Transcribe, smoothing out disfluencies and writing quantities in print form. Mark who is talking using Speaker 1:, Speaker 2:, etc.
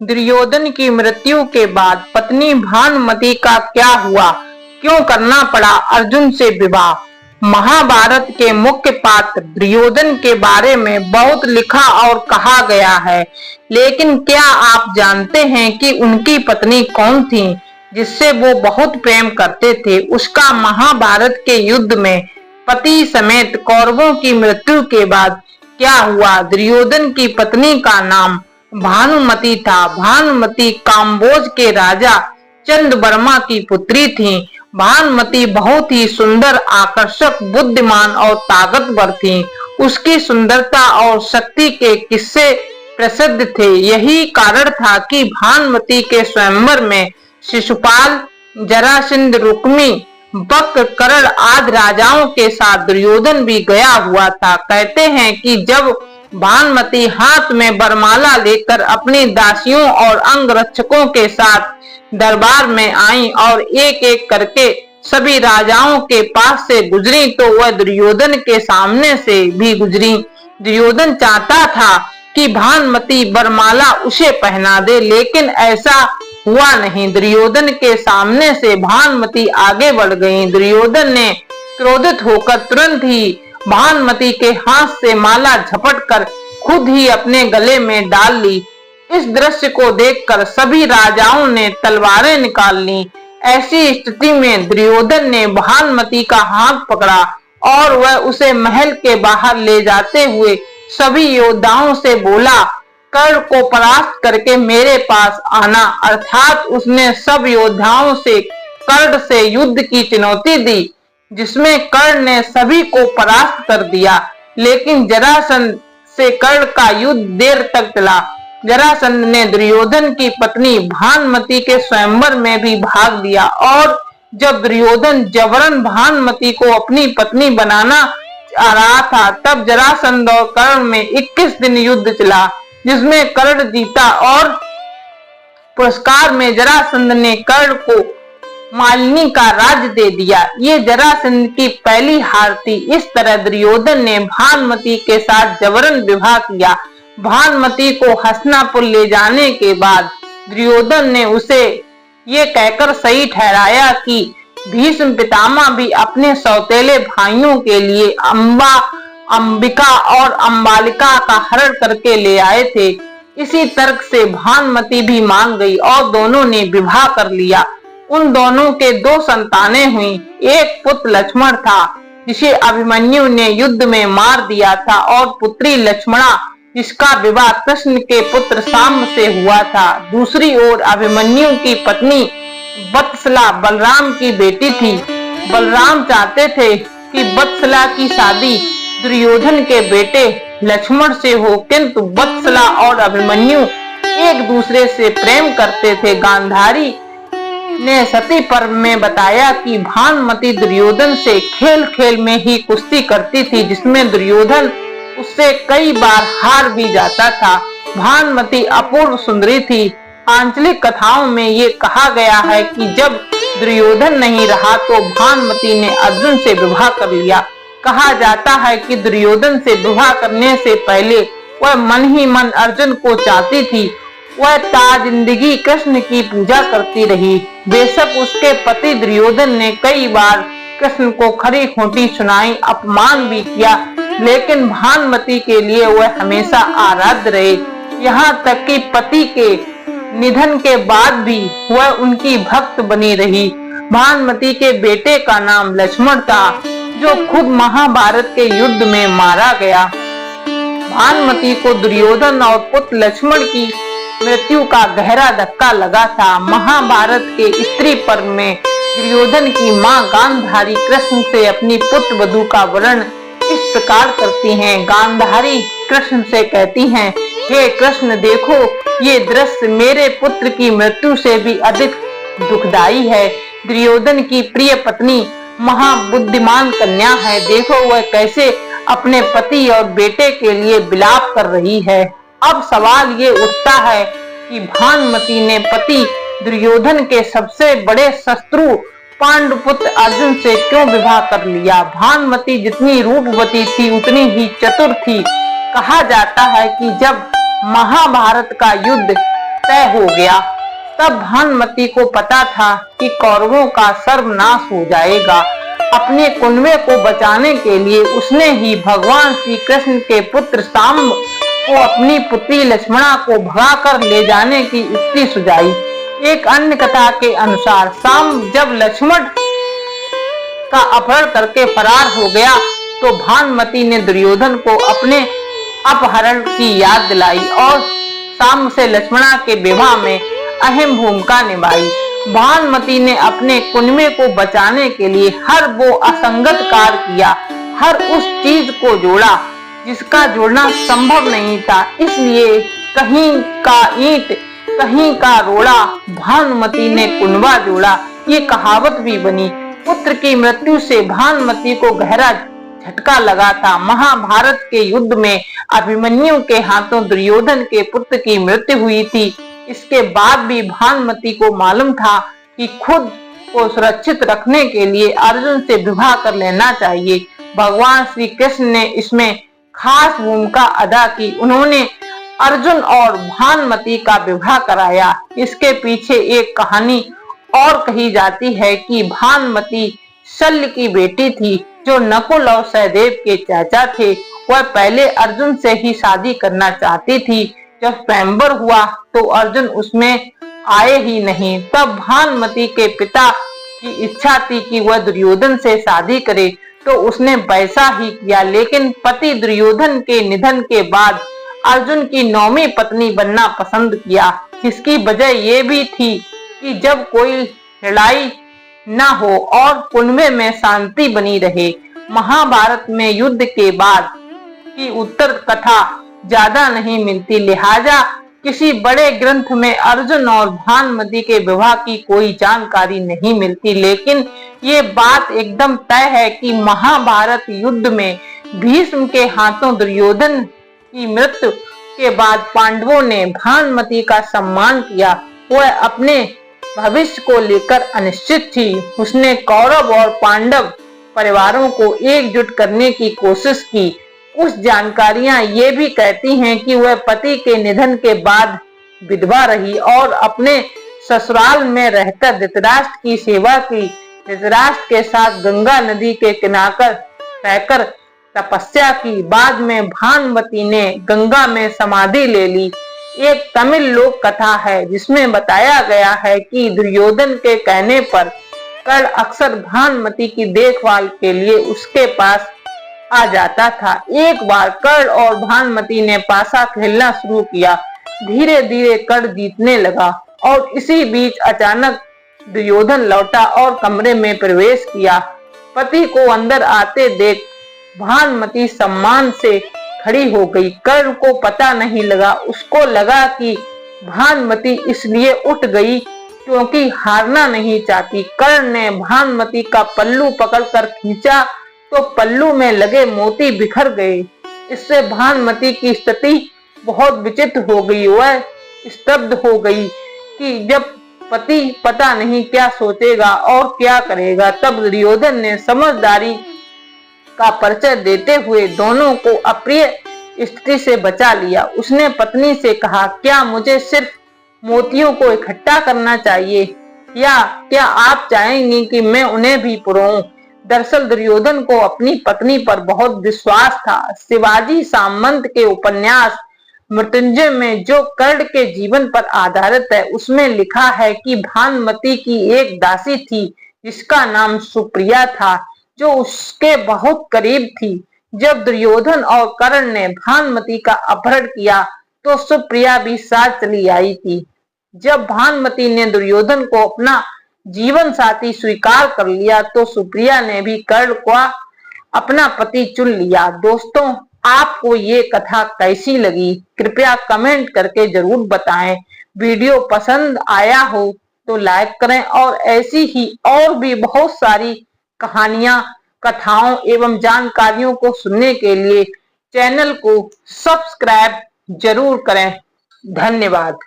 Speaker 1: दुर्योधन की मृत्यु के बाद पत्नी भानुमति का क्या हुआ? क्यों करना पड़ा अर्जुन से विवाह? महाभारत के मुख्य पात्र दुर्योधन के बारे में बहुत लिखा और कहा गया है, लेकिन क्या आप जानते हैं कि उनकी पत्नी कौन थी जिससे वो बहुत प्रेम करते थे? उसका महाभारत के युद्ध में पति समेत कौरवों की मृत्यु के बाद क्या हुआ? दुर्योधन की पत्नी का नाम भानुमति था। भानुमति काम्बोज के राजा चंद्रवर्मा की पुत्री थी। भानुमति बहुत ही सुंदर, आकर्षक, बुद्धिमान और ताकतवर थी। उसकी सुंदरता और शक्ति के किस्से प्रसिद्ध थे। यही कारण था कि भानुमति के स्वयंवर में शिशुपाल, जरासंध, रुक्मी, बक, कर्ण आदि राजाओं के साथ दुर्योधन भी गया हुआ था। कहते हैं कि जब भानुमति हाथ में वरमाला लेकर अपनी दासियों और अंगरक्षकों के साथ दरबार में आई और एक एक करके सभी राजाओं के पास से गुजरी तो वह दुर्योधन के सामने से भी गुजरी। दुर्योधन चाहता था कि भानुमति वरमाला उसे पहना दे, लेकिन ऐसा हुआ नहीं। दुर्योधन के सामने से भानुमति आगे बढ़ गई। दुर्योधन ने क्रोधित होकर तुरंत ही भानुमति के हाथ से माला झपटकर खुद ही अपने गले में डाल ली। इस दृश्य को देखकर सभी राजाओं ने तलवारें निकाल ली। ऐसी स्थिति में दुर्योधन ने भानुमति का हाथ पकड़ा और वह उसे महल के बाहर ले जाते हुए सभी योद्धाओं से बोला, कर्ण को परास्त करके मेरे पास आना। अर्थात उसने सब योद्धाओं से कर्ण से युद्ध की चुनौती दी, जिसमें कर्ण ने सभी को परास्त कर दिया। लेकिन जरासंध से कर्ण का युद्ध देर तक चला। जरासंध ने दुर्योधन की पत्नी भानुमति के स्वयंवर में भी भाग लिया और जब दुर्योधन जबरन भानुमति को अपनी पत्नी बनाना चाह रहा था, तब जरासंध और कर्ण में 21 दिन युद्ध चला, जिसमें कर्ण जीता और पुरस्कार में जरासंध ने कर्ण को मालिनी का राज्य दे दिया। ये जरासंध की पहली हार थी। इस तरह दुर्योधन ने भानुमति के साथ जबरन विवाह किया। भानुमति को हस्तिनापुर ले जाने के बाद दुर्योधन ने उसे ये कहकर सही ठहराया कि भीष्म पितामह भी अपने सौतेले भाइयों के लिए अंबिका और अंबालिका का हरण करके ले आए थे। इसी तर्क से भानुमति भी मान गई और दोनों ने विवाह कर लिया। उन दोनों के 2 संतानें हुई। एक पुत्र लक्ष्मण था, जिसे अभिमन्यु ने युद्ध में मार दिया था, और पुत्री लक्ष्मणा, जिसका विवाह कृष्ण के पुत्र साम्ब से हुआ था। दूसरी ओर अभिमन्यु की पत्नी वत्सला बलराम की बेटी थी। बलराम चाहते थे कि वत्सला की शादी दुर्योधन के बेटे लक्ष्मण से हो, किंतु वत्सला और अभिमन्यु एक दूसरे से प्रेम करते थे। गांधारी ने सती पर्व में बताया कि भानुमति दुर्योधन से खेल खेल में ही कुश्ती करती थी, जिसमें दुर्योधन उससे कई बार हार भी जाता था। भानुमति अपूर्व सुंदरी थी। आंचलिक कथाओं में ये कहा गया है कि जब दुर्योधन नहीं रहा तो भानुमति ने अर्जुन से विवाह कर लिया। कहा जाता है कि दुर्योधन से विवाह करने से पहले वह मन ही मन अर्जुन को चाहती थी। वह ताजिंदगी कृष्ण की पूजा करती रही। बेशक उसके पति दुर्योधन ने कई बार कृष्ण को खरी खोटी सुनाई, अपमान भी किया, लेकिन भानुमति के लिए वह हमेशा आराध्य रहे। यहाँ तक कि पति के निधन के बाद भी वह उनकी भक्त बनी रही। भानुमति के बेटे का नाम लक्ष्मण था, जो खुद महाभारत के युद्ध में मारा गया। भानुमति को दुर्योधन और पुत्र लक्ष्मण की मृत्यु का गहरा धक्का लगा था। महाभारत के स्त्री पर्व में दुर्योधन की मां गांधारी कृष्ण से अपनी पुत्र वधू का वर्णन इस प्रकार करती हैं। गांधारी कृष्ण से कहती हैं, हे कृष्ण, देखो ये दृश्य मेरे पुत्र की मृत्यु से भी अधिक दुखदायी है। दुर्योधन की प्रिय पत्नी महाबुद्धिमान कन्या है। देखो वह कैसे अपने पति और बेटे के लिए विलाप कर रही है। अब सवाल ये उठता है कि भानुमति ने पति दुर्योधन के सबसे बड़े शत्रु पांडुपुत्र अर्जुन से क्यों विवाह कर लिया? भानुमति जितनी रूपवती थी उतनी ही चतुर थी। कहा जाता है कि जब महाभारत का युद्ध तय हो गया। तब भानुमति को पता था कि कौरवों का सर्वनाश हो जाएगा। अपने कुनबे को बचाने के लिए उसने ही भगवान श्री कृष्ण के पुत्र सांब को अपनी पुत्री लक्ष्मणा को भगाकर ले जाने की युक्ति सुझाई। एक अन्य कथा के अनुसार सांब जब लक्ष्मण का अपहरण करके फरार हो गया तो भानुमति ने दुर्योधन को अपने अपहरण की याद दिलाई और सांब से लक्ष्मणा के विवाह में अहम भूमिका निभाई। भानुमति ने अपने कुनबे को बचाने के लिए हर वो असंगत कार्य किया, हर उस चीज को जोड़ा जिसका जोड़ना संभव नहीं था। इसलिए कहीं का ईंट कहीं का रोड़ा, भानुमति ने कुनबा जोड़ा, ये कहावत भी बनी। पुत्र की मृत्यु से भानुमति को गहरा झटका लगा था। महाभारत के युद्ध में अभिमन्यु के हाथों दुर्योधन के पुत्र की मृत्यु हुई थी। इसके बाद भी भानुमति को मालूम था कि खुद को सुरक्षित रखने के लिए अर्जुन से विवाह कर लेना चाहिए। भगवान श्री कृष्ण ने इसमें खास भूमिका अदा की। उन्होंने अर्जुन और भानुमति का विवाह कराया। इसके पीछे एक कहानी और कही जाती है कि भानुमति शल्य की बेटी थी जो नकुल और सहदेव के चाचा थे। वह पहले अर्जुन से ही शादी करना चाहती थी। जब स्वयंवर हुआ तो अर्जुन उसमें आए ही नहीं। तब भानुमति के पिता की इच्छा थी कि वह दुर्योधन से शादी करे तो उसने वैसा ही किया। लेकिन पति दुर्योधन के निधन के बाद अर्जुन की नौवीं पत्नी बनना पसंद किया। इसकी वजह ये भी थी कि जब कोई लड़ाई न हो और कुनबे में शांति बनी रहे। महाभारत में युद्ध के बाद की उत्तर कथा ज्यादा नहीं मिलती, लिहाजा किसी बड़े ग्रंथ में अर्जुन और भानुमति के विवाह की कोई जानकारी नहीं मिलती। लेकिन ये बात एकदम तय है कि महाभारत युद्ध में भीष्म के हाथों दुर्योधन की मृत्यु के बाद पांडवों ने भानुमति का सम्मान किया। वह अपने भविष्य को लेकर अनिश्चित थी। उसने कौरव और पांडव परिवारों को एकजुट करने की कोशिश की। कुछ जानकारियां ये भी कहती हैं कि वह पति के निधन के बाद विधवा रही और अपने ससुराल में रहकर धृतराष्ट्र की सेवा की। धृतराष्ट्र के साथ गंगा नदी के किनारे रहकर तपस्या की। बाद में भानुमति ने गंगा में समाधि ले ली। एक तमिल लोक कथा है जिसमें बताया गया है कि दुर्योधन के कहने पर कर्ण अक्सर भानुमति की देखभाल के लिए उसके पास आ जाता था। एक बार कर्ण और भानुमति ने पासा खेलना शुरू किया। धीरे धीरे कर्ण जीतने लगा और इसी बीच अचानक दुर्योधन लौटा और कमरे में प्रवेश किया। पति को अंदर आते देख भानुमति सम्मान से खड़ी हो गई। कर्ण को पता नहीं लगा। उसको लगा कि भानुमति इसलिए उठ गई क्योंकि हारना नहीं चाहती। कर्ण ने भानुमति का पल्लू पकड़कर खींचा तो पल्लू में लगे मोती बिखर गए। इससे भानुमति की स्थिति बहुत विचित्र हो गई। वह स्तब्ध हो गई कि जब पति पता नहीं क्या सोचेगा और क्या करेगा। तब दुर्योधन ने समझदारी का परिचय देते हुए दोनों को अप्रिय स्थिति से बचा लिया। उसने पत्नी से कहा, क्या मुझे सिर्फ मोतियों को इकट्ठा करना चाहिए या क्या आप चाहेंगी कि मैं उन्हें भी पुरोऊं? दरअसल दुर्योधन को अपनी पत्नी पर बहुत विश्वास था। शिवाजी सामंत के उपन्यास मृत्युंजय में जो कर्ण के जीवन पर आधारित है उसमें लिखा है कि भानुमति की एक दासी थी जिसका नाम सुप्रिया था जो उसके बहुत करीब थी। जब दुर्योधन और कर्ण ने भानुमति का अपहरण किया तो सुप्रिया भी साथ चली आई थी। जब भानुमति ने दुर्योधन को अपना जीवन साथी स्वीकार कर लिया तो सुप्रिया ने भी कर्ण को अपना पति चुन लिया। दोस्तों, आपको ये कथा कैसी लगी कृपया कमेंट करके जरूर बताएं। वीडियो पसंद आया हो तो लाइक करें और ऐसी ही और भी बहुत सारी कहानियां, कथाओं एवं जानकारियों को सुनने के लिए चैनल को सब्सक्राइब जरूर करें। धन्यवाद।